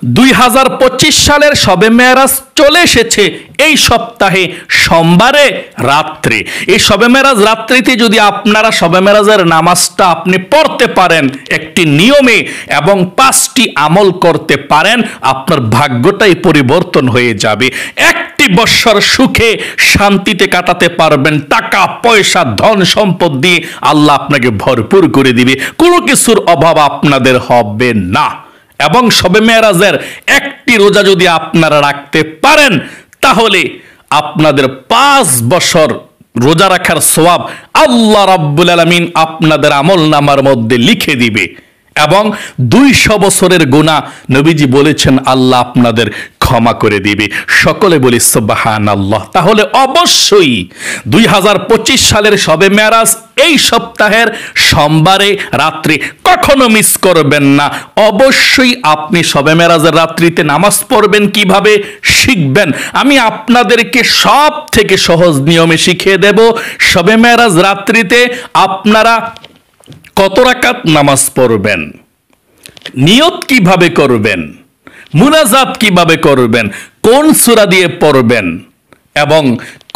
2025 সালের শবে মেরাজ চলে এসেছে এই সপ্তাহে সোমবারে রাত্রে। এই শবে মেরাজ রাত্রিতে যদি আপনারা শবে মেরাজের নামাজটা আপনি পড়তে পারেন একটি নিয়মে এবং 5টি আমল করতে পারেন, আপনার ভাগ্যটাই পরিবর্তন হয়ে যাবে। একটি বৎসর সুখে শান্তিতে কাটাতে পারবেন, টাকা পয়সা ধন সম্পদ দিয়ে আল্লাহ আপনাকে ভরপুর করে দিবে, কোনো কিছুর অভাব আপনাদের হবে না। এবং শবে মেরাজের একটি রোজা যদি আপনারা রাখতে পারেন তাহলে আপনাদের 5 বছর রোজা রাখার সওয়াব আল্লাহ রাব্বুল আলামিন আপনাদের আমলনামার মধ্যে লিখে দিবে এবং 200 বছরের গুনাহ নবীজি বলেছেন আল্লাহ আপনাদের ক্ষমা করে দিবে। সকলে বলি সুবহানাল্লাহ। তাহলে অবশ্যই 2025 সালের শবে মেরাজ এই সপ্তাহের সোমবারে রাত্রি কখনো মিস করবেন না। অবশ্যই আপনি শবে মেরাজের রাত্রিতে নামাজ পড়বেন, কিভাবে শিখবেন আমি আপনাদেরকে সব থেকে সহজ নিয়মে শিখিয়ে দেব। শবে মেরাজ রাত্রিতে আপনারা কত রাকাত নামাজ পড়বেন, নিয়ত কিভাবে করবেন, মুনাজাত কিভাবে করবেন, কোন সূরা দিয়ে পড়বেন এবং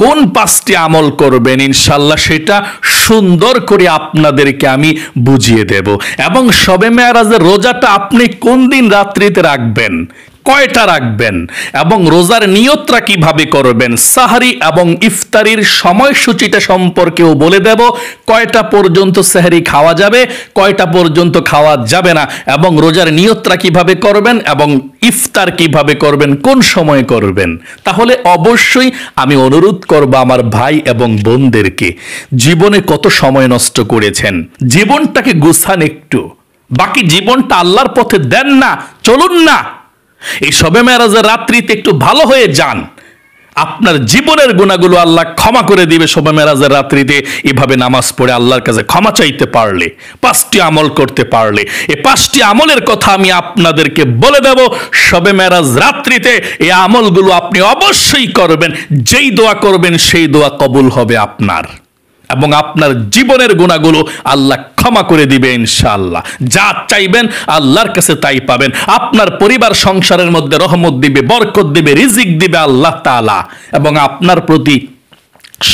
কোন 5টি আমল করবেন, ইনশাআল্লাহ সেটা সুন্দর করে আপনাদেরকে আমি বুঝিয়ে দেব। এবং শবে মেরাজের রোজাটা আপনি কোন দিন রাত্রিতে রাখবেন, কয়টা রাখবেন এবং রোজার নিয়তটা কিভাবে করবেন, সাহরি এবং ইফতারির সময়সূচিটা সম্পর্কেও বলে দেব। কয়টা পর্যন্ত সাহরি খাওয়া যাবে, কয়টা পর্যন্ত খাওয়া যাবে না, এবং রোজার নিয়তটা কিভাবে করবেন এবং ইফতার কিভাবে করবেন, কোন সময় করবেন। তাহলে অবশ্যই আমি অনুরোধ করব আমার ভাই এবং বোনদেরকে, জীবনে কত সময় নষ্ট করেছেন, জীবনটাকে গুছান একটু, বাকি জীবনটা আল্লাহর পথে দেন না, চলুন না। এই শবে মেরাজের রাত্রিতে একটু ভালো হয়ে যান, আপনার জীবনের গুনাহগুলো আল্লাহ ক্ষমা করে দিবে। শবে মেরাজের রাত্রিতে এভাবে নামাজ পড়ে আল্লাহর কাছে ক্ষমা চাইতে পারলে, 5টি আমল করতে পারলে, এই 5টি আমলের কথা আমি আপনাদেরকে বলে দেব। শবে মেরাজ রাত্রিতে এই আমলগুলো আপনি অবশ্যই করবেন, যেই দোয়া করবেন সেই দোয়া কবুল হবে আপনার, এবং আপনার জীবনের গুনাহগুলো আল্লাহ ক্ষমা করে দিবে ইনশাআল্লাহ। যা চাইবেন আল্লাহর কাছে তাই পাবেন। আপনার পরিবার সংসারের মধ্যে রহমত দিবে, বরকত দিবে, রিজিক দিবে আল্লাহ তাআলা, এবং আপনার প্রতি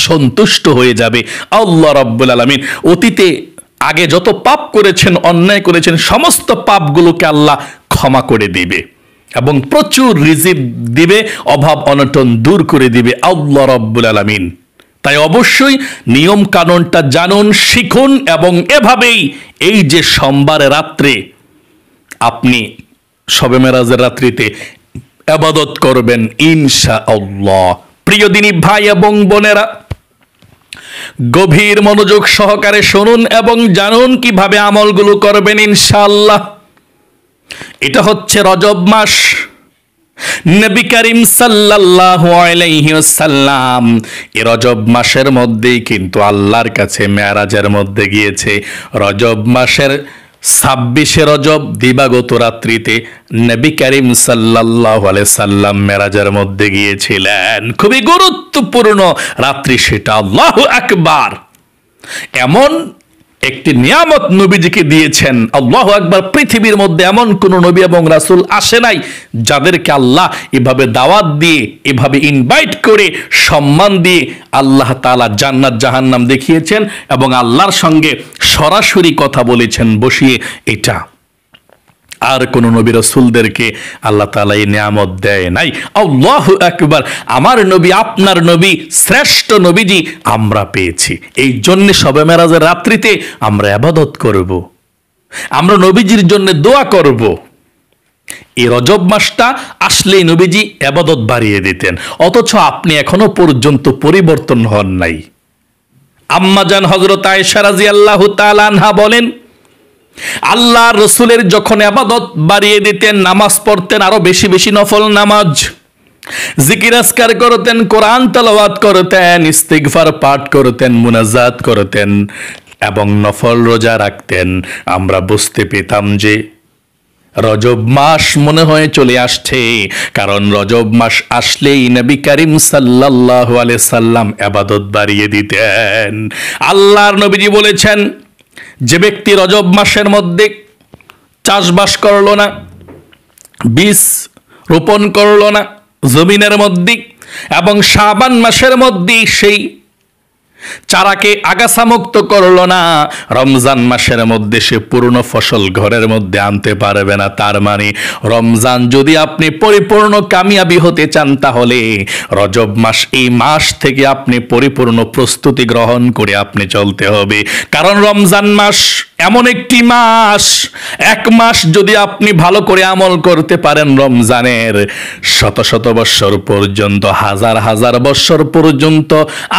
সন্তুষ্ট হয়ে যাবে আল্লাহ রাব্বুল আলামিন। অতীতে আগে যত পাপ করেছেন, অন্যায় করেছেন, সমস্ত পাপগুলোকে আল্লাহ ক্ষমা করে দিবে এবং প্রচুর রিজিক দিবে, অভাব অনটন দূর করে দিবে আল্লাহ রাব্বুল আলামিন। তাই অবশ্যই নিয়ম কানুনটা জানুন, শিখুন, এবং এভাবেই এই যে সোমবার রাত্রে আপনি শবে মেরাজের রাত্রিতে ইবাদত করবেন ইনশাআল্লাহ। প্রিয় দিনী ভাই এবং বোনেরা, গভীর মনোযোগ সহকারে শুনুন এবং জানুন কিভাবে আমলগুলো করবেন ইনশাআল্লাহ। এটা হচ্ছে রজব মাস। নবী করিম সাল্লাল্লাহু আলাইহি ওয়াসাল্লাম এই রজব মাসের মধ্যেই কিন্তু আল্লাহর কাছে মেরাজের মধ্যে গিয়েছে। রজব মাসের 26শে রজব দিবাগত রাত্রিতে নবী করিম সাল্লাল্লাহু আলাইহি সাল্লাম মেরাজের মধ্যে গিয়েছিলেন। খুবই গুরুত্বপূর্ণ রাত্রি সেটা, আল্লাহু আকবার। এমন একটি নিয়ামত নবীজিকে দিয়েছেন, আল্লাহু আকবার। পৃথিবীর মধ্যে এমন কোন নবী এবং রাসূল আসে নাই যাদেরকে আল্লাহ এভাবে দাওয়াত দিয়ে, এভাবে ইনভাইট করে, সম্মান দিয়ে আল্লাহ তাআলা জান্নাত জাহান্নাম দেখিয়েছেন এবং আল্লাহর সঙ্গে সরাসরি কথা বলেছেন বসিয়ে। এটা আর কোন নবী রাসূলদেরকে আল্লাহ তাআলা এই নিয়ামত দেয় নাই। আল্লাহু আকবার। আমার নবী, আপনার নবী, শ্রেষ্ঠ নবীজি আমরা পেয়েছি। এই জন্য শবে মেরাজের রাত্রিতে আমরা ইবাদত করব, আমরা নবীজির জন্য দোয়া করব। এই রজব মাসটা আসলেই নবীজি ইবাদত বাড়িয়ে দিতেন, অথচ আপনি এখনো পর্যন্ত পরিবর্তন হন নাই। আম্মাজান হযরত আয়েশা রাদিয়াল্লাহু তাআলা আনহা বলেন, আল্লাহ রসুলের যখন ইবাদত বাড়িয়ে দিতেন, নামাজ পড়তেন আরো বেশি বেশি নফল নামাজ, জিকির আজকার করতেন, কোরআন তেলাওয়াত করতেন, ইস্তিগফার পাঠ করতেন, মুনাজাত করতেন এবং নফল রোজা রাখতেন, আমরা বুঝতে পেতাম যে রজব মাস মনে হয় চলে আসছে। কারণ রজব মাস আসলেই নবী করিম সাল্লাল্লাহু আলাইহি সাল্লাম ইবাদত বাড়িয়ে দিতেন। আল্লাহর নবীজি বলেছেন, যে ব্যক্তি রজব মাসের মধ্যে চাষবাস করলো না, বীজ রোপণ করলো না জমিনের মধ্যে, এবং শাবান মাসের মধ্যে সেই চারাকে আগাছা মুক্ত করলো না, রমজান মাসের মধ্যে সে পূর্ণ ফসল ঘরের মধ্যে আনতে পারবে না। তার মানে রমজান যদি আপনি পরিপূর্ণ কামিয়াবি হতে চান, তাহলে রজব মাস, এই মাস থেকে আপনি পরিপূর্ণ প্রস্তুতি গ্রহণ করে আপনি চলতে হবে। কারণ রমজান মাস এমন একটি মাস, এক মাস যদি আপনি ভালো করে আমল করতে পারেন রমজানের, শত শত বৎসর পর্যন্ত, হাজার হাজার বৎসর পর্যন্ত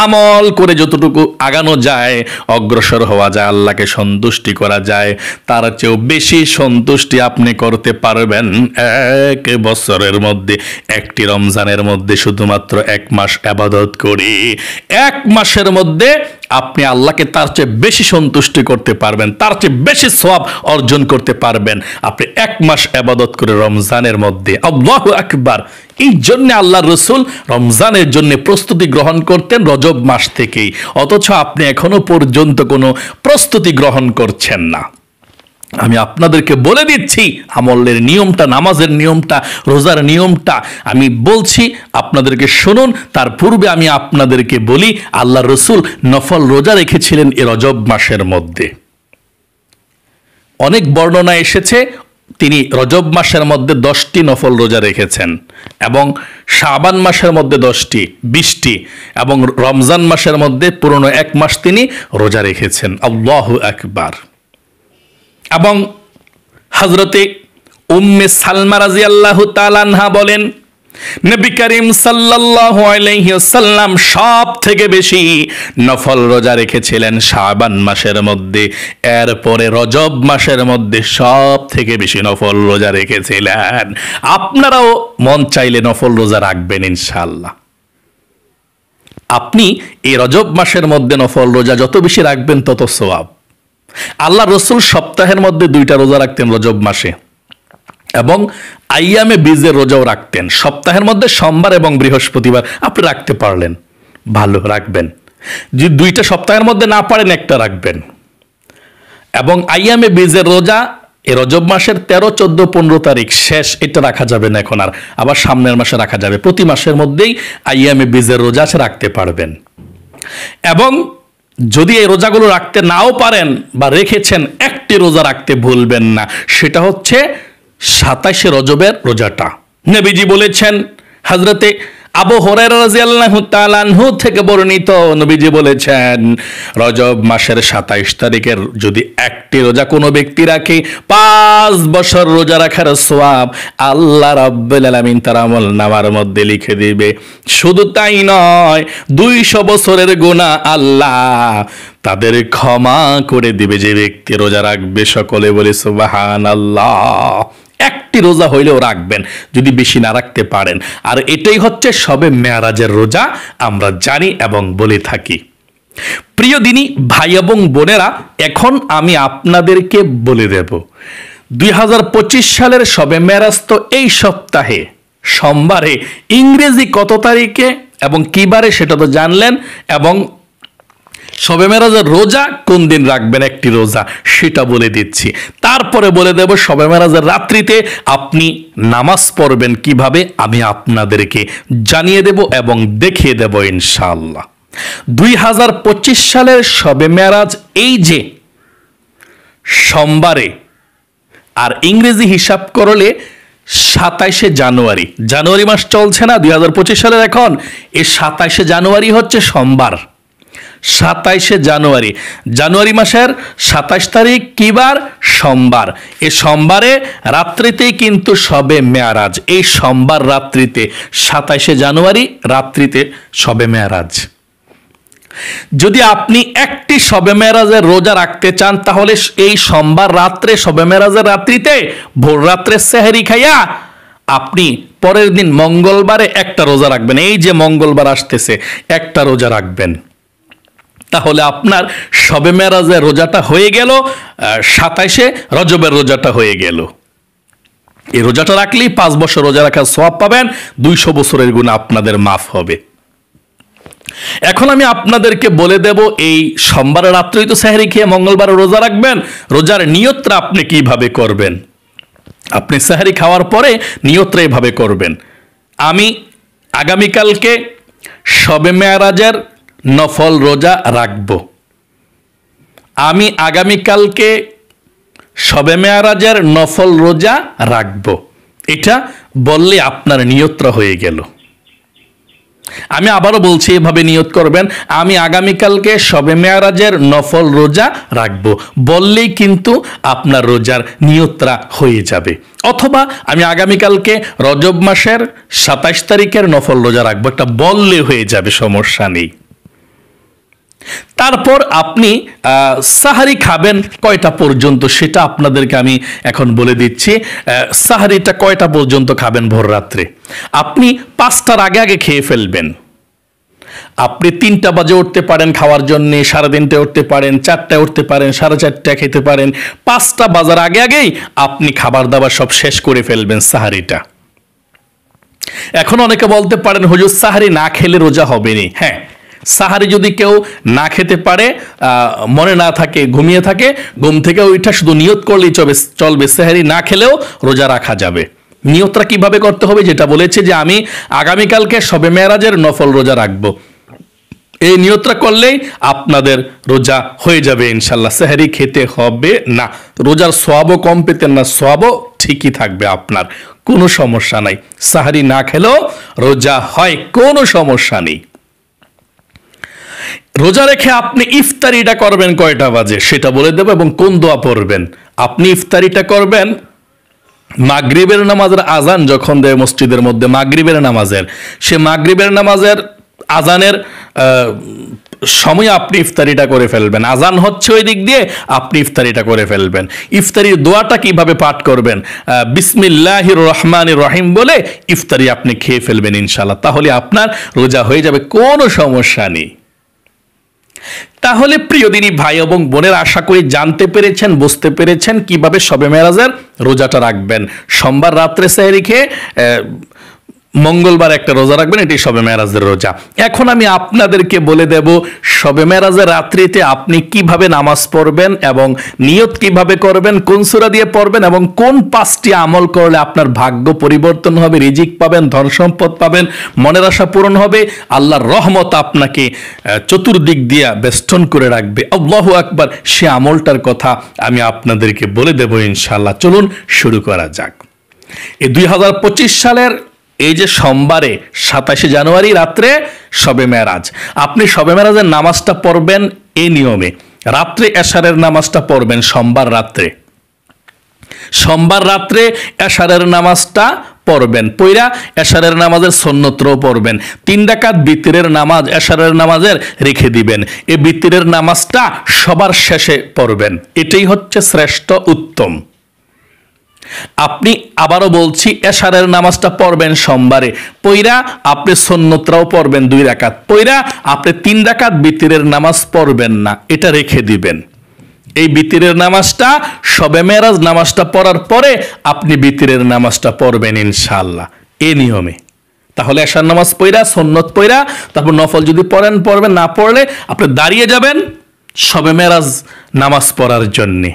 আমল করে যতটুকু আগানো যায়, অগ্রসর হওয়া যায়, আল্লাহকে সন্তুষ্টি করা যায়, তার চেয়েও বেশি সন্তুষ্টি আপনি করতে পারবেন এক বছরের মধ্যে, একটি রমজানের মধ্যে শুধুমাত্র এক মাস ইবাদত করে। এক মাসের মধ্যে আপনি আল্লাহকে তার চেয়ে বেশি সন্তুষ্টি করতে পারবেন, তার চেয়ে বেশি সওয়াব অর্জন করতে পারবেন আপনি এক মাস ইবাদত করে রমজানের মধ্যে। আল্লাহু আকবার। এই জন্য আল্লাহর রাসূল রমজানের জন্য প্রস্তুতি গ্রহণ করতেন রজব মাস থেকেই, অথচ আপনি এখনো পর্যন্ত কোনো প্রস্তুতি গ্রহণ করছেন না। আমি আপনাদেরকে বলে দিচ্ছি আমলের নিয়মটা, নামাজের নিয়মটা, রোজার নিয়মটা আমি বলছি, আপনাদেরকে শুনুন। তার পূর্বে আমি আপনাদেরকে বলি, আল্লাহর রাসূল নফল রোজা রেখেছিলেন এ রজব মাসের মধ্যে। অনেক বর্ণনা এসেছে তিনি রজব মাসের মধ্যে 10টি নফল রোজা রেখেছেন, এবং শাবান মাসের মধ্যে 10টি, 20টি, এবং রমজান মাসের মধ্যে পুরনো এক মাস তিনি রোজা রেখেছেন। আল্লাহু আকবার। এবং হযরতে উম্মে সালমা রাদিয়াল্লাহু তাআলা আনহা বলেন, নবী করিম সাল্লাল্লাহু আলাইহি ওয়াসাল্লাম সব থেকে বেশি নফল রোজা রেখেছিলেন শাবান মাসের মধ্যে, এরপরে রজব মাসের মধ্যে সব থেকে বেশি নফল রোজা রেখেছিলেন। আপনারাও মন চাইলে নফল রোজা রাখবেন ইনশাআল্লাহ। আপনি এই রজব মাসের মধ্যে নফল রোজা যত বেশি রাখবেন তত সওয়াব। আল্লাহ রাসূল সপ্তাহের মধ্যে 2টা রোজা রাখতেন রজব মাসে, এবং আইয়ামে বীজের রোজাও রাখতেন। সপ্তাহের মধ্যে সোমবার এবং বৃহস্পতিবার আপনি রাখতে পারলেন, ভালো রাখবেন। যদি 2টা সপ্তাহের মধ্যে না পারেন, একটা রাখবেন। এবং আইয়ামে বীজের রোজা এই রজব মাসের 13, 14, 15 তারিখ শেষ, এটা রাখা যাবে না এখন আর, আবার সামনের মাসে রাখা যাবে। প্রতি মাসের মধ্যেই আইয়ামে বীজের রোজা রাখতে পারবেন। এবং যদি এই রোজাগুলো রাখতে নাও পারেন বা রেখেছেন, একটি রোজা রাখতে ভুলবেন না, সেটা হচ্ছে 27শে রজবের রোজাটা। নবীজি বলেছেন, হযরতে আবু হুরায়রা রাদিয়াল্লাহু তাআলা আনহু থেকে বর্ণিত, নবীজি বলেছেন, রজব মাসের 27 তারিখের যদি একটি রোজা কোনো ব্যক্তি রাখে, 5 বছর রোজা রাখার সওয়াব আল্লাহ রাব্বুল আলামিন তার আমলনামার মধ্যে লিখে দিবে। শুধু তাই নয়, 200 বছরের গুনাহ আল্লাহ তাদের ক্ষমা করে দিবে যে ব্যক্তি রোজা রাখবে। সকলে বলে সুবহানাল্লাহ। একটি রোজা হইলেও রাখবেন যদি বেশি না রাখতে পারেন। আর এটাই হচ্ছে শবে মেরাজের রোজা, আমরা জানি এবং বলে থাকি। প্রিয় দিনী ভাই এবং বোনেরা, এখন আমি আপনাদেরকে বলে দেব 2025 সালের শবে মেরাজ তো এই সপ্তাহে সোমবারে, ইংরেজি কত তারিখে এবং কি বারে সেটা তো জানলেন, এবং শবে মেরাজের রোজা কোন দিন রাখবেন, একটি রোজা, সেটা বলে দিচ্ছি। তারপরে বলে দেব শবে মেরাজের রাত্রিতে আপনি নামাজ পড়বেন কিভাবে, আমি আপনাদেরকে জানিয়ে দেব এবং দেখিয়ে দেব ইনশাআল্লাহ। 2025 সালের শবে মেরাজ এই যে সোমবারে, আর ইংরেজি হিসাব করলে 27শে জানুয়ারি, জানুয়ারি মাস চলছে না 2025 সালের, এখন এই 27শে জানুয়ারি হচ্ছে সোমবার। 27শে জানুয়ারি, জানুয়ারি মাসের 27 তারিখ কি বার? সোমবার। এই সোমবারে রাত্রিতেই কিন্তু শবে মেরাজ, এই সোমবার রাত্রিতে 27শে জানুয়ারি রাত্রিতে শবে মেরাজ। যদি আপনি একটি শবে মেরাজের রোজা রাখতে চান, তাহলে এই সোমবার রাত্রে শবে মেরাজের রাত্রিতে ভোর রাত্রে সেহরি খাইয়া আপনি পরের দিন মঙ্গলবারে একটা রোজা রাখবেন। এই যে মঙ্গলবার আসতেছে, একটা রোজা রাখবেন, তাহলে আপনার শবে মেরাজের রোজাটা হয়ে গেল, 27শে রজবের রোজাটা হয়ে গেল। এই রোজাটা রাখলেই 5 বছর রোজা রাখার সওয়াব পাবেন, 200 বছরের গুনাহ আপনাদের মাফ হবে। এখন আমি আপনাদেরকে বলে দেব, এই সোমবারের রাত্রেই তো সেহরি খেয়ে মঙ্গলবারে রোজা রাখবেন, রোজার নিয়তটা আপনি কিভাবে করবেন। আপনি সাহারি খাওয়ার পরে নিয়তটা এভাবে করবেন, আমি আগামীকালকে শবে মেরাজের নফল রোজা রাখব। আমি আগামীকালকে শবে মেরাজের নফল রোজা রাখব। এটা বললে আপনার নিয়তটা হয়ে গেল। আমি আবারও বলছি, এভাবে নিয়ত করবেন, আমি আগামীকালকে শবে মেরাজের নফল রোজা রাখব, বললেই কিন্তু আপনার রোজার নিয়তটা হয়ে যাবে। অথবা আমি আগামীকালকে রজব মাসের 27 তারিখের নফল রোজা রাখবো, একটা বললে হয়ে যাবে, সমস্যা নেই। তারপর আপনি সাহারি খাবেন কয়টা পর্যন্ত সেটা আপনাদেরকে আমি এখন বলে দিচ্ছি। সাহারিটা কয়টা পর্যন্ত খাবেন? ভোর রাত্রে আপনি 5টার আগে আগে খেয়ে ফেলবেন। আপনি 3টা বাজে উঠতে পারেন খাওয়ার জন্য, 3:30টায় উঠতে পারেন, 4টায় উঠতে পারেন, 4:30টায় খেতে পারেন। 5টা বাজার আগে আগেই আপনি খাবার দাবার সব শেষ করে ফেলবেন সাহারিটা। এখন অনেকে বলতে পারেন, হুজুর সাহারি না খেলে রোজা হবে না। হ্যাঁ, সাহারি যদি কেউ না খেতে পারে, মনে না থাকে, ঘুমিয়ে থাকে, ঘুম থেকে ওইটা শুধু নিয়ত করলেই চলবে, সাহারি না খেলেও রোজা রাখা যাবে। নিয়তটা কিভাবে করতে হবে? যেটা বলেছে যে আমি আগামীকালকে শবে মেরাজের নফল রোজা রাখবো, এই নিয়তটা করলেই আপনাদের রোজা হয়ে যাবে ইনশাল্লাহ। সাহারি খেতে হবে না, রোজার সওয়াবও কম পেতেন না, সওয়াবও ঠিকই থাকবে আপনার, কোনো সমস্যা নাই। সাহারি না খেলেও রোজা হয়, কোনো সমস্যা নেই। রোজা রেখে আপনি ইফতারিটা করবেন কয়টা বাজে সেটা বলে দেব, এবং কোন দোয়া পড়বেন। আপনি ইফতারিটা করবেন মাগরিবের নামাজের আজান যখন দেয় মসজিদের মধ্যে, মাগরিবের নামাজের, সে মাগরিবের নামাজের আজানের সময় আপনি ইফতারিটা করে ফেলবেন। আজান হচ্ছে ওই দিক দিয়ে, আপনি ইফতারিটা করে ফেলবেন। ইফতারির দোয়াটা কিভাবে পাঠ করবেন? বিসমিল্লাহির রহমানির রহিম বলে ইফতারি আপনি খেয়ে ফেলবেন ইনশাআল্লাহ, তাহলে আপনার রোজা হয়ে যাবে, কোনো সমস্যা নেই। তাহলে প্রিয় দিনী ভাই এবং বোনের, আশা করি জানতে পেরেছেন, বুঝতে পেরেছেন কিভাবে শবে মেরাজের রোজাটা রাখবেন। সোমবার রাত্রে সেহরি খেয়ে মঙ্গলবার একটা রোজা রাখবেন, এটি শবে মেরাজের রোজা। এখন আমি আপনাদেরকে বলে দেব শবে মেরাজের রাত্রিতে আপনি কিভাবে নামাজ পড়বেন এবং নিয়ত কিভাবে করবেন, কোন সূরা দিয়ে পড়বেন এবং কোন 5টি আমল করলে আপনার ভাগ্য পরিবর্তন হবে, রিজিক পাবেন, ধন সম্পদ পাবেন, মনের আশা পূরণ হবে, আল্লাহর রহমত আপনাকে চতুর্দিক দিয়ে বেষ্টন করে রাখবে। আল্লাহু আকবার। সে আমলটার কথা আমি আপনাদেরকে বলে দেব ইনশাআল্লাহ। চলুন শুরু করা যাক। এই 2025 সালের এই যে সোমবারে 27 জানুয়ারি রাত্রে শবে মেরাজ, আপনি শবে মেরাজের নামাজটা পড়বেন এই নিয়মে। রাত্রে এশারের নামাজটা পড়বেন সোমবার রাত্রে, সোমবার রাত্রে এশারের নামাজটা পড়বেন, পইরা এশারের নামাজের সুন্নতও পড়বেন। 3 রাকাত বিতরের নামাজ এশারের নামাজের রেখে দিবেন। এই বিতরের নামাজটা সবার শেষে পড়বেন, এটাই হচ্ছে শ্রেষ্ঠ উত্তম। আপনি আবারও বলছি, এশারের নামাজটা পড়বেন সোমবারে, পইরা আপনি সুন্নতরাও পড়বেন 2 রাকাত, পইরা আপনি 3 রাকাত বিতরের নামাজ পড়বেন না, এটা রেখে দিবেন। এই বিতরের নামাজটা শবে মেরাজ নামাজটা পড়ার পরে আপনি বিতরের নামাজটা পড়বেন ইনশাআল্লাহ, এই নিয়মে। তাহলে এশার নামাজ পইরা, সুন্নত পইরা, তারপর নফল যদি পড়েন পড়বেন, না পড়লে আপনি দাঁড়িয়ে যাবেন শবে মেরাজ নামাজ পড়ার জন্যে।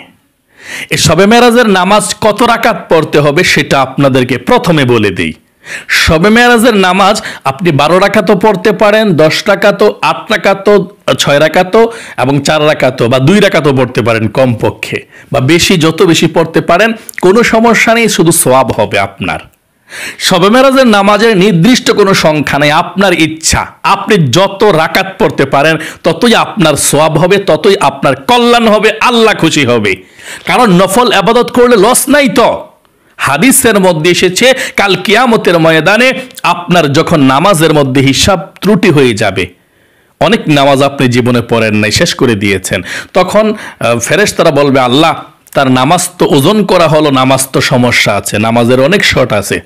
এই শবে মেরাজের নামাজ কত রাকাত পড়তে হবে সেটা আপনাদেরকে প্রথমে বলে দিই। শবে মেরাজের নামাজ আপনি 12 রাকাতও পড়তে পারেন, 10 রাকাতও, 8 রাকাতও, 6 রাকাতও এবং 4 রাকাতও বা 2 রাকাতও পড়তে পারেন কমপক্ষে, বা বেশি, যত বেশি পড়তে পারেন কোনো সমস্যা নেই, শুধু সওয়াব হবে আপনার। শবে মেরাজের নামাজের নির্দিষ্ট কোনো সংখ্যা নেই, আপনার ইচ্ছা। আপনি যত রাকাত পড়তে পারেন ততই আপনার সওয়াব হবে, ততই আপনার কল্যাণ হবে, আল্লাহ খুশি হবে। কারণ নফল ইবাদত করলে লস নাই তো। হাদিসের মধ্যে এসেছে কাল কিয়ামতের ময়দানে আপনার যখন নামাজের মধ্যে হিসাব ত্রুটি হয়ে যাবে, অনেক নামাজ আপনি জীবনে পড়েন নাই, শেষ করে দিয়েছেন, তখন ফেরেশতারা বলবে, আল্লাহ তার নামাজ তো ওজন করা হলো, নামাজ তো সমস্যা আছে, নামাজের অনেক শর্ট আছে,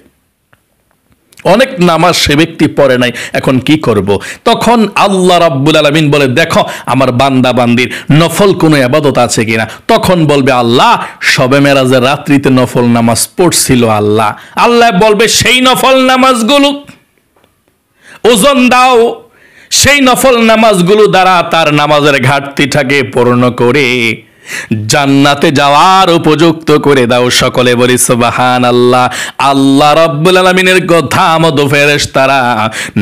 অনেক নামাজ সে ব্যক্তি পড়ে নাই, এখন কি করব? তখন আল্লাহ রাব্বুল আলামিন বলে, দেখো আমার বান্দা বান্দির নফল কোনো ইবাদত আছে কিনা। তখন বলবে, আল্লাহ শবে মেরাজের রাত্রিতে নফল নামাজ পড়ছিল। আল্লাহ বলবে, সেই নফল নামাজগুলো ওজন দাও, সেই নফল নামাজগুলো দ্বারা তার নামাজের ঘাটতিটাকে পূর্ণ করে জান্নাতে যাওয়ার উপযুক্ত করে দাও। সকলে বলি সুবহানাল্লাহ। আল্লাহ রাব্বুল আলামিনের কথা মতো ফেরেশতারা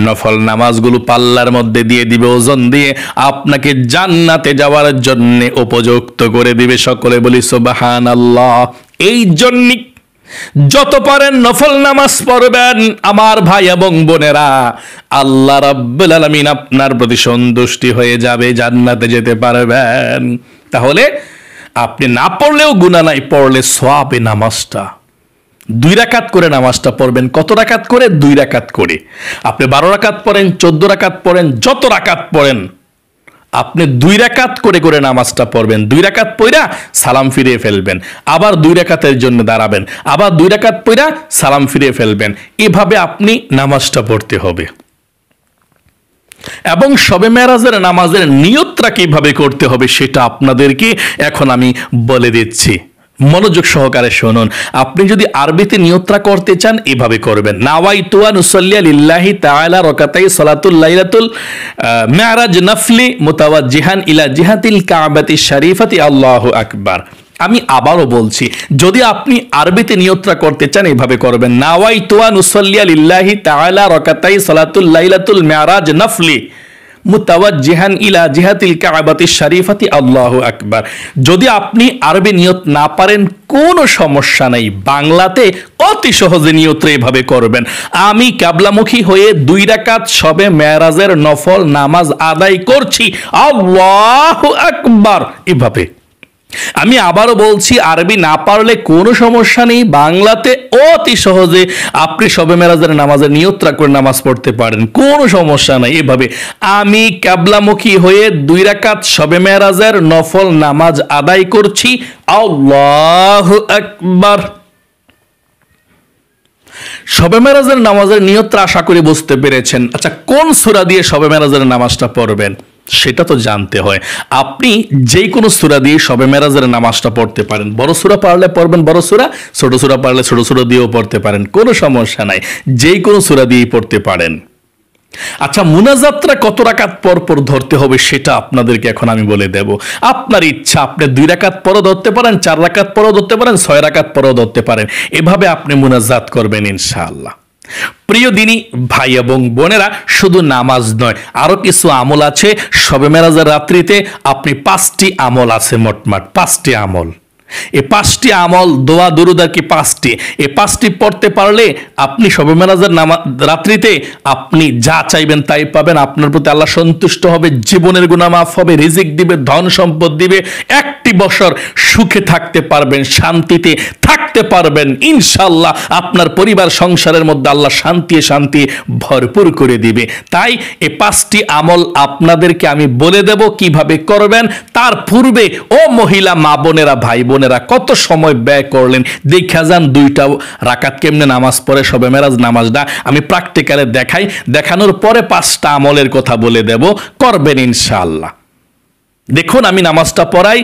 নফল নামাজগুলো পাল্লার মধ্যে দিয়ে দিবে, ওজন দিয়ে আপনাকে জান্নাতে যাওয়ার জন্য উপযুক্ত করে দিবে। সকলে বলি সুবহানাল্লাহ। এই জন্য যত পারেন নফল নামাজ পড়বেন আমার ভাই এবং বোনেরা, আল্লাহ রাব্বুল আলামিন আপনার প্রতি সন্তুষ্টি হয়ে যাবে, জান্নাতে যেতে পারবেন। তাহলে আপনি না পড়লেও গুনাহ নাই, পড়লে সওয়াবে নামাজটা 2 রাকাত করে নামাজটা পড়বেন। কত রাকাত করে? 2 রাকাত করে। আপনি 12 রাকাত পড়েন, 14 রাকাত পড়েন, যত রাকাত পড়েন আপনি 2 রাকাত করে করে নামাজটা পড়বেন। 2 রাকাত পড়া সালাম ফিরিয়ে ফেলবেন, আবার 2 রাকাতের জন্য দাঁড়াবেন, আবার 2 রাকাত পড়া সালাম ফিরিয়ে ফেলবেন। এভাবে আপনি নামাজটা পড়তে হবে। এবং শবে মেরাজের নামাজের নিয়তটা কিভাবে করতে হবে সেটা আপনাদেরকে এখন আমি বলে দিচ্ছি, মনোযোগ সহকারে শুনুন। আপনি যদি আরবিতে নিয়তটা করতে চান এভাবে করবেন, নাওয়াইতু আন উসাল্লিয়া লিল্লাহি তাআলা রাকাতাই সালাতুল লাইলাতুল মিরাজ নাফলি মুতাওয়াজ্জিহান ইলা জিহাতিল কাবাতি শরীফাতি আল্লাহু আকবার। আমি আবারও বলছি, যদি আপনি আরবিতে নিয়তটা করতে চান এভাবে করবেন, নাওয়াইতু আন উসাল্লিয়া লিল্লাহি তাআলা রাকাতাই সালাতুল লাইলাতুল মিরাজ নাফলি মুতাওয়াজ্জিহান ইলা জিহাতিল কাবাতি শরীফাতি আল্লাহু আকবার। যদি আপনি আরবি নিয়ত না পারেন কোনো সমস্যা নেই, বাংলাতে অতি সহজে নিয়তটা এভাবে করবেন, আমি কিবলামুখী হয়ে 2 রাকাত শবে মেরাজের নফল নামাজ আদায় করছি, আল্লাহু আকবার। এভাবে আমি আবারও বলছি, আরবি না পারলে কোনো সমস্যা নেই, বাংলাতে অতি সহজে আপনি শবে মেরাজের নামাজের নিয়তটা করে নামাজ পড়তে পারেন, কোনো সমস্যা নাই। এভাবে আমি কিবলামুখী হয়ে 2 রাকাত শবে মেরাজের নফল নামাজ আদায় করছি, আল্লাহু আকবার। শবে মেরাজের নামাজের নিয়তটা আশা করি বুঝতে পেরেছেন। আচ্ছা, কোন সূরা দিয়ে শবে মেরাজের নামাজটা পড়বেন সেটা তো জানতে হয়। আপনি যে কোনো সূরা দিয়ে শবে মেরাজের নামাজটা পড়তে পারেন। বড় সূরা পারলে পড়বেন বড় সূরা, ছোট সূরা পারলে ছোট সূরা দিয়েও পড়তে পারেন, কোনো সমস্যা নাই, যে কোনো সূরা দিয়েই পড়তে পারেন। আচ্ছা, মুনাজাতটা কত রাকাত পর পর ধরতে হবে সেটা আপনাদেরকে এখন আমি বলে দেব। আপনার ইচ্ছা, আপনি 2 রাকাত পরও ধরতে পারেন, 4 রাকাত পরও ধরতে পারেন, 6 রাকাত পরও ধরতে পারেন। এভাবে আপনি মুনাজাত করবেন ইনশাআল্লাহ। প্রিয় দিনী ভাই এবং বোনেরা, শুধু নামাজ নয়, আরো কিছু আমল আছে। শবে মেরাজের রাত্রিতে আপনি 5টি আমল আছে, মোটমাট 5টি আমল। এই 5টি আমল, দোয়া দুরুদ আর কি 5টি, এই 5টি পড়তে পারলে আপনি শবে মেরাজের রাত্রিতে আপনি যা চাইবেন তাই পাবেন। আপনার প্রতি আল্লাহ সন্তুষ্ট হবে, জীবনের গুনাহ মাফ হবে, রিজিক দিবে, ধন সম্পদ দিবে, 1টি বছর সুখে থাকতে পারবেন, শান্তিতে থাকতে পারবেন ইনশাআল্লাহ। আপনার পরিবার সংসারের মধ্যে আল্লাহ শান্তি ভরপুর করে দিবে। তাই এই 5টি আমল আপনাদেরকে আমি বলে দেব কিভাবে করবেন। তার পূর্বে ও মহিলা মা বোনেরা, ভাই বোনেরা, কত সময় ব্যয় করলেন, দেখা যান 2টা রাকাত কেমনে নামাজ পড়ে শবে মেরাজ নামাজটা আমি প্র্যাকটিক্যালে দেখাই, দেখানোর পরে 5টা আমলের কথা বলে দেব, করবেন ইনশাআল্লাহ। দেখুন, আমি নামাজটা পড়াই,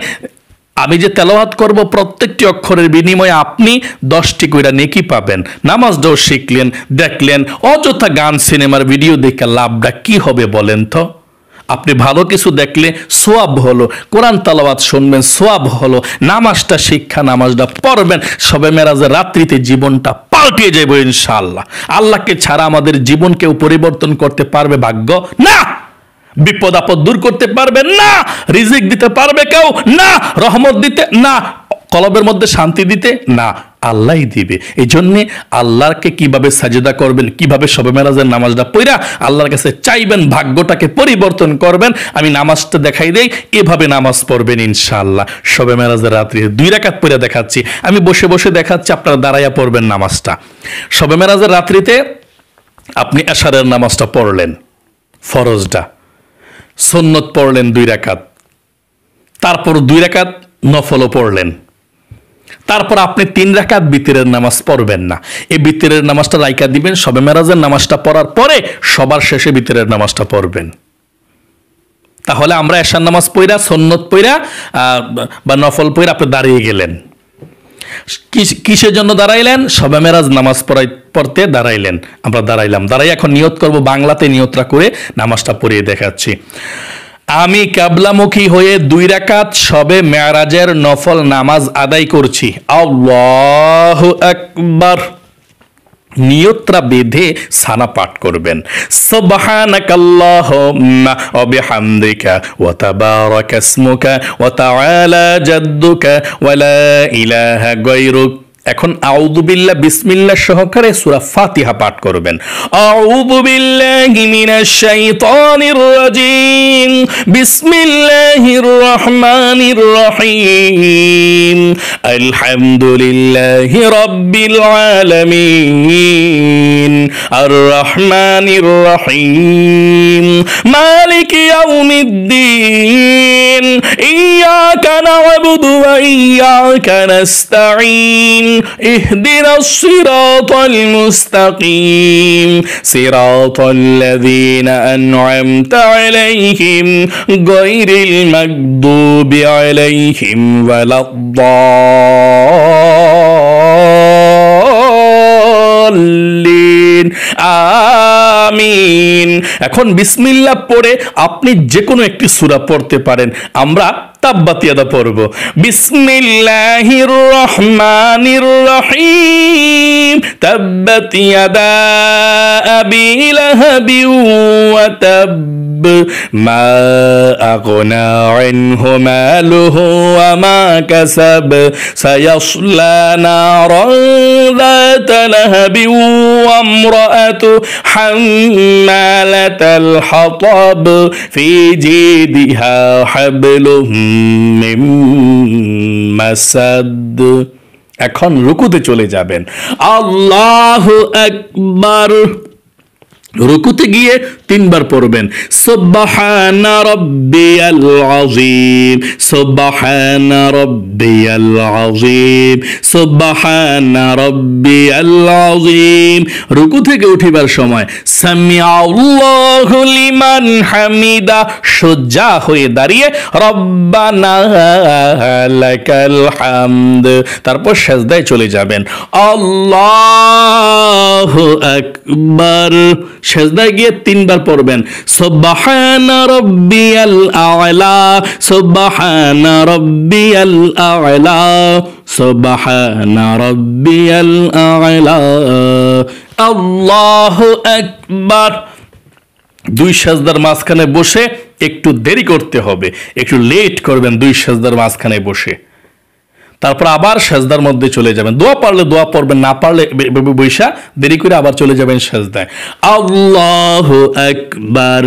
আমি যে তেলাওয়াত করব প্রত্যেকটি অক্ষরের বিনিময়ে আপনি 10টি কইরা নেকি পাবেন। নামাজটাও শিখলেন, দেখলেন। অযথা গান সিনেমার ভিডিও দেখে লাভটা কি হবে বলেন তো? আপনি ভালো কিছু দেখলে সোয়াব হলো, কোরআন তেলাওয়াত শুনবেন সোয়াব হলো, নামাজটা শিক্ষা, নামাজটা পড়বেন, শবে মেরাজের রাত্রিতে জীবনটা পাল্টে যাবে ইনশাআল্লাহ। আল্লাহকে ছাড়া আমাদের জীবন কেউ পরিবর্তন করতে পারবে ভাগ্য না, বিপদ আপদ দূর করতে পারবে না, রিজিক দিতে পারবে কেউ না, রহমত দিতে না, কলবের মধ্যে শান্তি দিতে না, আল্লাহই দিবে। এই জন্যে আল্লাহকে কিভাবে সাজদা করবেন, কিভাবে শবে মেরাজের নামাজটা পড়া আল্লাহর কাছে চাইবেন, ভাগ্যটাকে পরিবর্তন করবেন, আমি নামাজটা দেখাই দেই, এভাবে নামাজ পড়বেন ইনশাআল্লাহ। শবে মেরাজের রাত্রি 2 রাকাত পড়া দেখাচ্ছি, আমি বসে বসে দেখাচ্ছি, আপনারা দাঁড়াইয়া পড়বেন নামাজটা। শবে মেরাজের রাত্রিতে আপনি এশারের নামাজটা পড়লেন, ফরজটা, সুন্নত পড়লেন 2 রাকাত, তারপর 2 রাকাত নফলও পড়লেন, তারপর আপনি 3 রাকাত বিতরের নামাজ পড়বেন না, এই বিতরের নামাজটা রাইকা দিবেন, শবে মেরাজের নামাজটা পড়ার পরে সবার শেষে বিতরের নামাজটা পড়বেন। তাহলে আমরা এশার নামাজ পড়া, সুন্নত পড়া বা নফল পড়া আপনি দাঁড়িয়ে গেলেন। কিসের জন্য দাঁড়াইলেন? শবে মেরাজ নামাজ পড়তে দাঁড়াইলেন, আমরা দাঁড়াইলাম, দাঁড়াই এখন নিয়ত করব, বাংলাতে নিয়তটা করে নামাজটা পড়িয়ে দেখাচ্ছি। আমি কিবলামুখী হয়ে 2 রাকাত শবে মেরাজের নফল নামাজ আদায় করছি। আল্লাহু আকবার। নিয়তটা বেঁধে সানা পাঠ করবেন। সুবহানাকাল্লাহুম্মা ওয়া বিহামদিকা ওয়া তাবারাকা ইসমুকা ওয়া তাআলা জাদ্দুকা ওয়া লা ইলাহা গায়রুক। এখন আউযু বিল্লাহ বিসমিল্লাহ সহকারে সূরা ফাতিহা পাঠ করবেন। আউযু বিল্লাহি মিনাশ শাইতানির রাজিম। বিসমিল্লাহির রহমানির রহিম। আলহামদুলিল্লাহি রাব্বিল আলামিন। আর রহমানির রহিম। মালিকি ইয়াউমিদ্দিন। ইয়াকা না'বুদু ওয়া ইয়াকা নাস্তাঈন। اهدنا الصراط المستقيم صراط الذين أنعمت عليهم غير المغضوب عليهم ولا الضالين আমিন। এখন বিসমিল্লাহ পড়ে আপনি যে কোনো একটি সূরা পড়তে পারেন। আমরা তাব্বাত ইয়াদা পড়ব। বিসমিল্লাহির রহমানির রহিম। তাব্বাত ইয়াদা আবি লাহাবি ওয়া তাব। মা আগনা আনহু মালুহু ওয়া মা কাসাব। সায়াসলা নারান যাতা লাহাবি ওয়া ইমরাআতু হাম্মালাতাল হাতাব ফি জিদিহা হাবলুম মিন মাসাদ। এখন রুকুতে চলে যাবেন। আল্লাহু আকবার। রুকুতে গিয়ে 3 বার পড়বেন সুবহানা রাব্বিয়াল আযীম, সুবহানা রাব্বিয়াল আযীম, সুবহানা রাব্বিয়াল আযীম। রুকু থেকে উঠিবার সময় সামিআল্লাহু লিমান হামিদা, সোজা হয়ে দাঁড়িয়ে রব্বানা লাকাল হামদ। তারপর সিজদায় চলে যাবেন। আল্লাহু আকবার। সিজদায় গিয়ে 3 বার পড়বেন সুবহানা রাব্বিয়াল আ'লা, সুবহানা রাব্বিয়াল আ'লা, সুবহানা রাব্বিয়াল আ'লা। আল্লাহু আকবার। 2 সিজদার মাঝখানে বসে একটু দেরি করতে হবে, একটু লেট করবেন 2 সিজদার মাঝখানে বসে। তারপর আবার সিজদার মধ্যে চলে যাবেন। দোয়া পারলে দোয়া পড়বেন, না পারলে বৈশা দেরি করে আবার চলে যাবেন সিজদায়। আল্লাহু আকবার।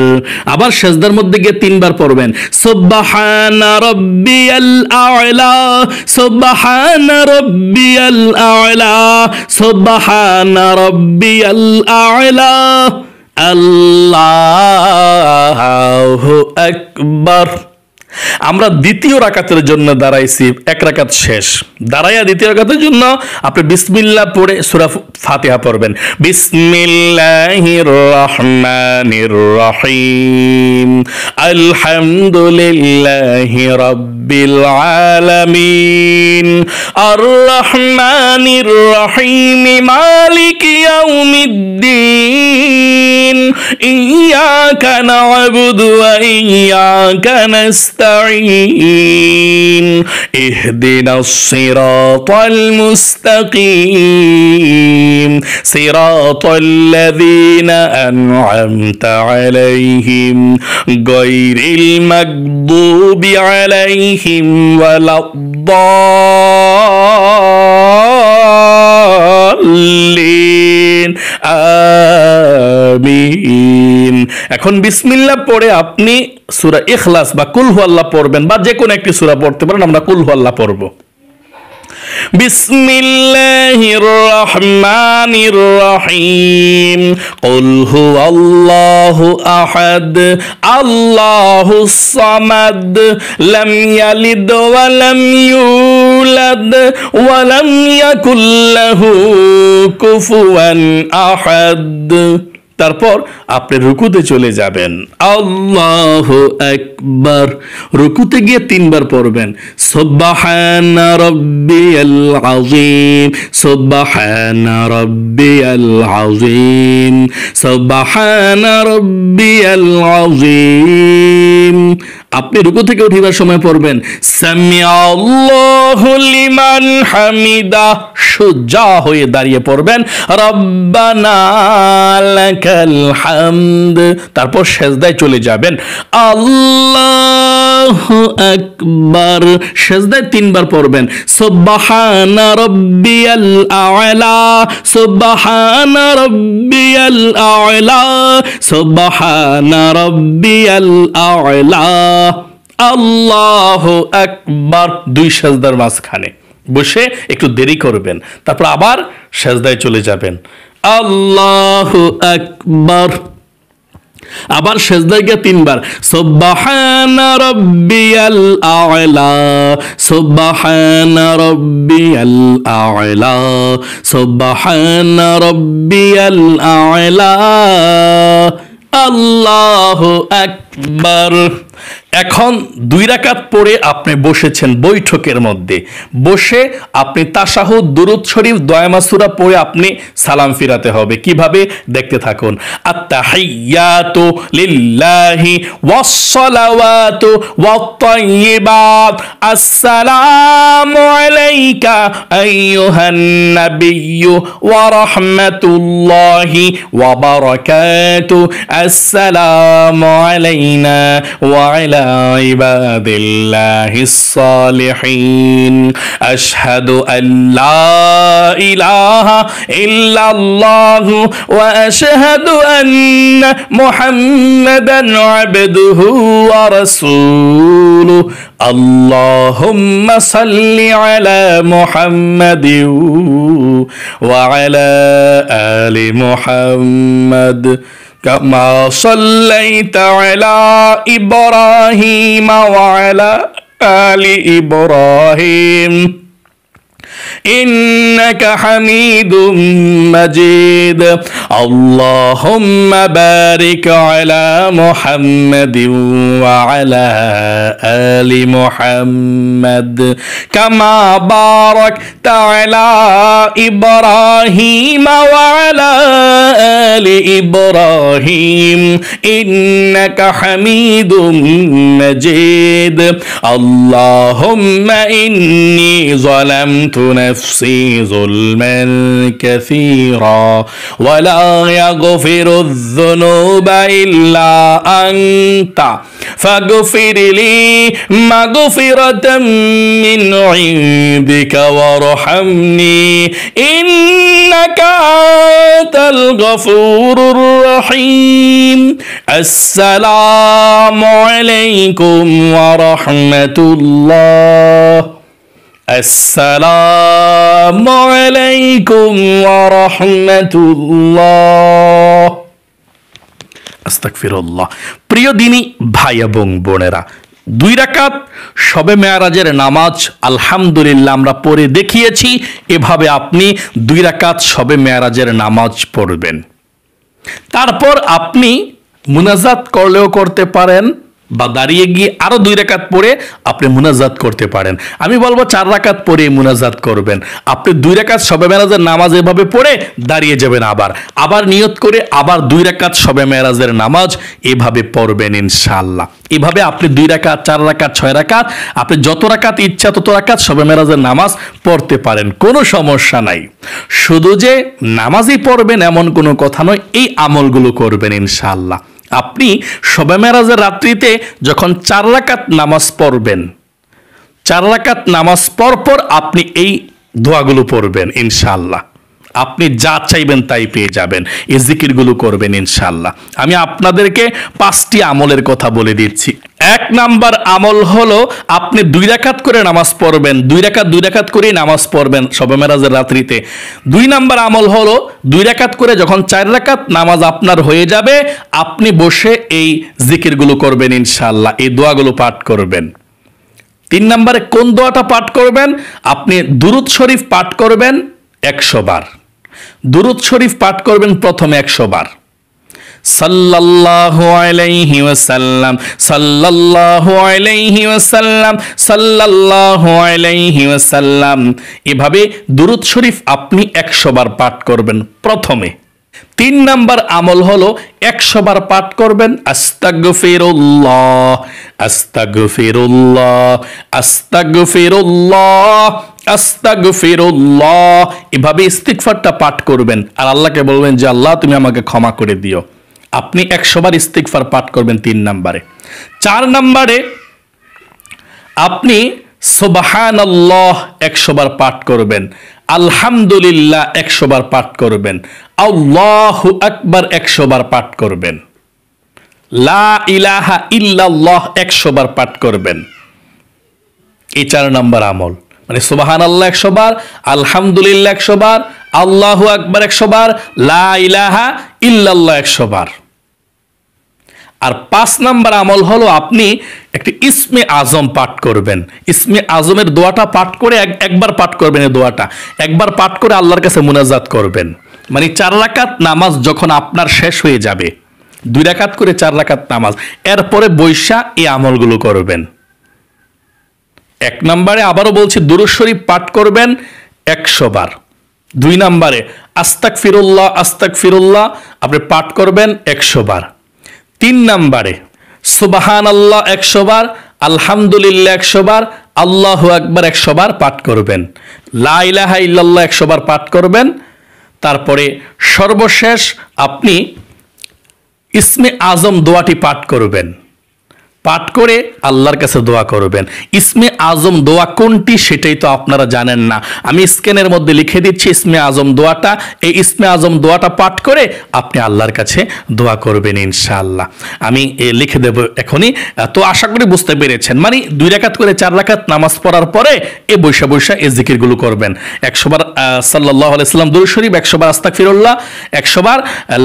আবার সিজদার মধ্যে গিয়ে 3 বার পড়বেন সুবহানা রাব্বিয়াল আ'লা, সুবহানা রাব্বিয়াল আ'লা, সুবহানা রাব্বিয়াল আ'লা। আল্লাহু আকবার। আমরা দ্বিতীয় রাকাতের জন্য দাঁড়াইছি, 1 রাকাত শেষ। দাঁড়াইয়া দ্বিতীয় রাকাতের জন্য আপনি বিসমিল্লাহ পড়ে সূরা ফাতিহা পড়বেন। বিসমিল্লাহির রহমানির রহিম। আলহামদুলিল্লাহি রাব্বিল আলামিন। আর রহমানির রহিম। মালিকি ইয়াউমিদ্দিন। ইয়াকা না'বুদু ওয়া ইয়াকা নাস্তাঈন। ইহদিনাস সিরাতাল মুস্তাকিম সিরাতাল লাযীনা আন'আমতা আলাইহিম গায়রিল মাগদুবি আলাইহিম ওয়ালাদ-দাল্লিন। আমিন। এখন বিসমিল্লাহ পড়ে আপনি সূরা ইখলাস বা কুল হুয়াল্লাহ পড়বেন, বা যে কোনো একটি সূরা পড়তে পারেন। আমরা কুল হুয়াল্লাহ পড়ব। বিসমিল্লাহির রহমানির রহিম। কুল হুয়াল্লাহু আহাদ, আল্লাহুস সামাদ, লাম ইয়ালিদ ওয়া লাম ইউলাদ ওয়া লাম ইয়াকুল লাহু কুফুয়ান আহাদ। তারপর আপনি রুকুতে চলে যাবেন, আল্লাহু আকবার। রুকুতে গিয়ে 3 বার পড়বেন সুবহানা রাব্বিয়াল আযীম, সুবহানা রাব্বিয়াল আযীম, সুবহানা রাব্বিয়াল আযীম। আপনি রুকু থেকে উঠিবার সময় পড়বেন সামিআল্লাহু লিমান হামিদা, সোজা হয়ে দাঁড়িয়ে পড়বেন রব্বানা লাকাল হামদ। তারপর সেজদায় চলে যাবেন আল্লাহু আকবার। সেজদায় 3 বার পড়বেন সুবহানা রাব্বিয়াল আ'লা, সুবহানা রাব্বিয়াল আ'লা, সুবহানা রাব্বিয়াল আ'লা, আল্লাহু আকবার। 2 সেজদার মাঝখানে বসে একটু দেরি করবেন, তারপর আবার সেজদায় চলে যাবেন আল্লাহু আকবার। আবার সেজদায় গিয়ে 3 বার সুবহানা রাব্বিয়াল আ'লা, সুবহানা রাব্বিয়াল আ'লা, সুবহানা রাব্বিয়াল আ'লা, আল্লাহু আকবার। এখন 2 রাকাত পড়ে আপনি বসেছেন বৈঠকের মধ্যে, বসে আপনি তাশাহুদ, দুরূদ শরীফ, দোয়া মাসুরা পড়ে আপনি সালাম ফিরাতে হবে। কিভাবে দেখতে থাকুন। আত-তাহিয়াতু লিল্লাহি ওয়াস-সালাওয়াতু ওয়াত-তাইয়্যিবাত, আসসালামু আলাইকা আইয়ুহান নাবিয়্যু ওয়া রাহমাতুল্লাহি ওয়া বারাকাতুহু, আসসালামু আলাইনা ওয়া আলা ইবাদিল্লাহিস সালিহিন, আশহাদু আল্লা ইলাহা ইল্লাল্লাহু ওয়া আশহাদু আন্না মুহাম্মাদান আবদুহু ওয়া রাসূলুহু, আল্লাহুম্মা সাল্লি আলা মুহাম্মাদিন ওয়া আলা আলি মুহাম্মাদ কামা সাল্লাইতা আলা ইব্রাহিম ওয়া আলা আলি ইব্রাহিম ইন্নাকা হামিদুম মাজিদ, আল্লাহুম্মা বারিক আলা মুহাম্মাদিন ওয়া আলা আলি মুহাম্মাদ কামা বারাকতা আলা ইব্রাহিম ওয়া আলা আলি ইব্রাহিম ইন্নাকা হামিদুম মাজিদ, আল্লাহুম্মা ইন্নী যালামতু نفسي ظلما كثيرا ولا يغفر الذنوب إلا أنت فاغفر لي مغفرة من عندك وارحمني إنك أنت الغفور الرحيم, السلام عليكم ورحمة الله, আসসালামু আলাইকুম ওয়া রাহমাতুল্লাহ। আস্তাগফিরুল্লাহ। প্রিয় দিনী ভাই এবং বোনেরা, 2 রাকাত শবে মেরাজের নামাজ আলহামদুলিল্লাহ আমরা পড়ে দেখিয়েছি। এভাবে আপনি 2 রাকাত শবে মেরাজের নামাজ পড়বেন। তারপর আপনি মুনাজাত করলেও করতে পারেন, বা দাঁড়িয়ে গিয়ে আরো 2 রাকাত পড়ে আপনি মুনাজাত করতে পারেন। আমি বলবো 4 রাকাত পড়ে মুনাজাত করবেন। আপনি 2 রাকাত শবে মেরাজের নামাজ এভাবে পড়ে দাঁড়িয়ে যাবেন, আবার নিয়ত করে আবার 2 রাকাত শবে মেরাজের নামাজ এভাবে পড়বেন ইনশাআল্লাহ। এভাবে আপনি 2 রাকাত, 4 রাকাত, 6 রাকাত, আপনি যত রাকাত ইচ্ছা তত রাকাত শবে মেরাজের নামাজ পড়তে পারেন, কোনো সমস্যা নাই। শুধু যে নামাজই পড়বেন এমন কোনো কথা নয়, এই আমলগুলো করবেন ইনশাআল্লাহ। আপনি শবে মেরাজের রাত্রিতে যখন 4 রাকাত নামাজ পড়বেন, 4 রাকাত নামাজ পর আপনি এই দোয়াগুলো পড়বেন ইনশাআল্লাহ। আপনি যা চাইবেন তাই পেয়ে যাবেন। এই জিকিরগুলো করবেন ইনশাআল্লাহ। আমি আপনাদেরকে 5টি আমলের কথা বলে দিচ্ছি। 1 নাম্বার আমল হলো আপনি 2 রাকাত করে নামাজ পড়বেন, 2 রাকাত করে নামাজ পড়বেন শবে মেরাজের রাত্রিতে। 2 নাম্বার আমল হলো 2 রাকাত করে যখন 4 রাকাত নামাজ আপনার হয়ে যাবে, আপনি বসে এই জিকিরগুলো করবেন ইনশাআল্লাহ, এই দোয়াগুলো পাঠ করবেন। 3 নম্বরে কোন দোয়াটা পাঠ করবেন? আপনি দুরূদ শরীফ পাঠ করবেন 100 বার। দুরূদ শরীফ পাঠ করবেন প্রথমে 100 বার, সাল্লাল্লাহু আলাইহি ওয়াসাল্লাম, সাল্লাল্লাহু আলাইহি ওয়াসাল্লাম, সাল্লাল্লাহু আলাইহি ওয়াসাল্লাম। এভাবে দুরূদ শরীফ আপনি 100 বার পাঠ করবেন প্রথমে। 3 নাম্বার আমল হলো 100 বার পাঠ করবেন আস্তাগফিরুল্লাহ, আস্তাগফিরুল্লাহ, আস্তাগফিরুল্লাহ, আস্তাগফিরুল্লাহ। এভাবে ইস্তিগফারটা পাঠ করবেন আর আল্লাহকে বলবেন যে আল্লাহ তুমি আমাকে ক্ষমা করে দিও। আপনি 100 বার ইস্তিগফার পাঠ করবেন 3 নাম্বারে। 4 নাম্বারে আপনি সুবহানাল্লাহ 100 বার পাঠ করবেন, আলহামদুলিল্লাহ 100 বার পাঠ করবেন, আল্লাহু আকবার 100 বার পাঠ করবেন, লা ইলাহা ইল্লাল্লাহ 100 বার পাঠ করবেন। এই 4 নাম্বার আমল, মানে সুবহানাল্লাহ 100 বার, আলহামদুলিল্লাহ 100 বার, আল্লাহু আকবার 100 বার, লা ইলাহা ইল্লাল্লাহ 100 বার। আর 5 নাম্বার আমল হলো আপনি একটি ইসমে আজম পাঠ করবেন। ইসমে আজমের দোয়াটা পাঠ করে একবার পাঠ করবেন, এই দোয়াটা একবার পাঠ করে আল্লাহর কাছে মুনাজাত করবেন। মানে 4 রাকাত নামাজ যখন আপনার শেষ হয়ে যাবে, 2 রাকাত করে 4 রাকাত নামাজ, এরপরে বৈশা এই আমলগুলো করবেন। 1 নম্বরে আবারও বলছি দুরূদ শরীফ পাঠ করবেন 100 বার। 2 নম্বরে আস্তাগফিরুল্লাহ, আস্তাগফিরুল্লাহ আপনি পাঠ করবেন 100 বার। 3 নম্বরে সুবহানাল্লাহ 100 বার, আলহামদুলিল্লাহ 100 বার, আল্লাহু আকবার 100 বার পাঠ করবেন, লা ইলাহা ইল্লাল্লাহ 100 বার পাঠ করবেন। তারপরে সর্বশেষ আপনি ইসমে আজম দোয়াটি পাঠ করবেন, পাঠ করে আল্লাহর কাছে দোয়া করবেন। ইসমে আজম দোয়া কোনটি সেটাই তো আপনারা জানেন না, আমি স্ক্রিনের মধ্যে লিখে দিচ্ছি ইসমে আজম দোয়াটা। এই ইসমে আজম দোয়াটা পাঠ করে আপনি আল্লাহর কাছে দোয়া করবেন ইনশাআল্লাহ। আমি লিখে দেব এখনই। তো আশা করি বুঝতে পেরেছেন, মানে 2 রাকাত করে 4 রাকাত নামাজ পড়ার পরে এই বৈশা এই জিকিরগুলো করবেন। 100 বার সাল্লাল্লাহু আলাইহি সাল্লাম দুরূদ শরীফ, 100 বার আস্তাগফিরুল্লাহ, 100 বার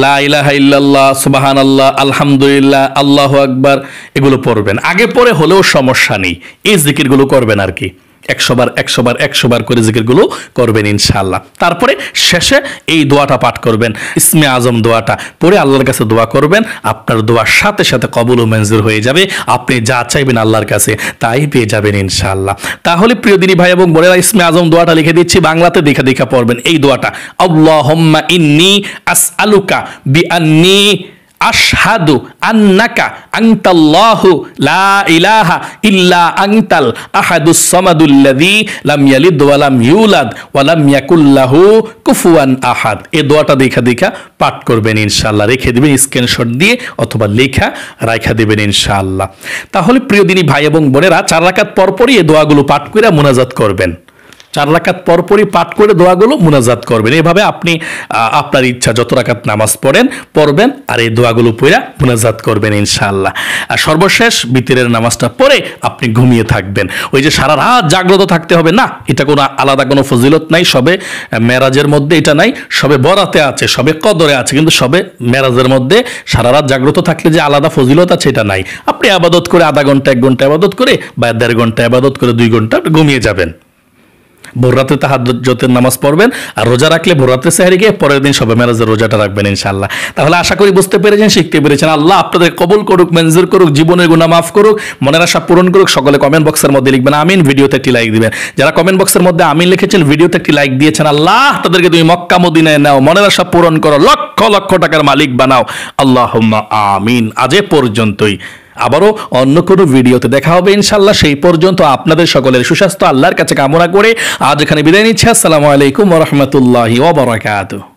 লা ইলাহা ইল্লাল্লাহ, সুবহানাল্লাহ, আলহামদুলিল্লাহ, আল্লাহু আকবার এগুলো পড়বেন। আগে পরে হলেও সমস্যা নেই, এই জিকিরগুলো করবেন আর কি। 100 বার 100 বার 100 বার করে জিকিরগুলো করবেন ইনশাআল্লাহ। তারপরে শেষে এই দোয়াটা পাঠ করবেন, ইসমে আজম দোয়াটা পড়ে আল্লাহর কাছে দোয়া করবেন। আপনার দোয়ার সাথে সাথে কবুল ও মঞ্জুর হয়ে যাবে, আপনি যা চাইবেন আল্লাহর কাছে তাই পেয়ে যাবেন ইনশাআল্লাহ। তাহলে প্রিয় দিনী ভাই এবং বোনেরা, ইসমে আজম দোয়াটা লিখে দিচ্ছি, বাংলাতে দেখা পড়বেন এই দোয়াটা। আল্লাহুম্মা ইন্নী আসআলুকা বিআন্নী আশহাদু আন্নাকা আনতাল্লাহু লা ইলাহা ইল্লা আনতাল আহাদুস সামাদুল্লাযী লাম ইয়ালিদ ওয়া লাম ইউলাদ ওয়া লাম ইয়াকুল লাহু কুফুয়ান আহাদ। এই দোয়াটা দেখা পাঠ করবেন ইনশাআল্লাহ। রেখে দিবেন স্ক্রিনশট দিয়ে অথবা লেখা রাখা দিবেন ইনশাআল্লাহ। তাহলে প্রিয় দিনী ভাই এবং বোনেরা, 4 রাকাত পরপরই এই দোয়াগুলো পাঠ করে মুনাজাত করবেন। 4 রাকাত পরপরই পাঠ করে দোয়াগুলো মুনাজাত করবেন। এভাবে আপনি আপনার ইচ্ছা যত রাকাত নামাজ পড়বেন আর এই দোয়াগুলো পড়ে মুনাজাত করবেন ইনশাআল্লাহ। আর সর্বশেষ বিতরের নামাজটা পড়ে আপনি ঘুমিয়ে থাকবেন। ওই যে সারা রাত জাগ্রত থাকতে হবে না, এটা কোনো আলাদা কোনো ফজিলত নাই। সবে মেরাজের মধ্যে এটা নাই, সবে বরাতে আছে, সবে কদরে আছে, কিন্তু সবে মেরাজের মধ্যে সারা রাত জাগ্রত থাকলে যে আলাদা ফজিলত আছে এটা নাই। আপনি আবাদত করে আধা ঘন্টা 1 ঘন্টা আবাদত করে বা 1.5 ঘন্টা আবাদত করে 2 ঘন্টা ঘুমিয়ে যাবেন। ভোর রাতে তাহাজ্জুদের নামাজ পড়বেন আর রোজা রাখলে ভোর রাতে সেহরি গিয়ে পরের দিন শবে মেরাজের রোজাটা রাখবেন ইনশাআল্লাহ। তাহলে আশা করি বুঝতে পেরেছেন, শিখতে পেরেছেন। আল্লাহ আপনাদের কবুল করুক, মঞ্জুর করুক, জীবনের গুনাহ মাফ করুক, মনের আশা পূরণ করুক। সকলে কমেন্ট বক্সের মধ্যে লিখবেন আমিন, ভিডিওতে একটি লাইক দিবেন। যারা কমেন্ট বক্সের মধ্যে আমিন লিখেছেন, ভিডিওতে একটি লাইক দিয়েছেন, আল্লাহ তাদেরকে তুমি মক্কা মদিনায় নাও, মনের আশা পূরণ করো, লক্ষ লক্ষ টাকার মালিক বানাও, আল্লাহুম্মা আমিন। আজ এ পর্যন্তই, আবারও অন্য কোনো ভিডিওতে দেখা হবে ইনশাআল্লাহ। সেই পর্যন্ত আপনাদের সকলের সুস্বাস্থ্য আল্লাহর কাছে কামনা করে আজ এখানে বিদায় নিচ্ছি। আসসালামু আলাইকুম ওয়া রাহমাতুল্লাহি ওয়া বারাকাতুহু।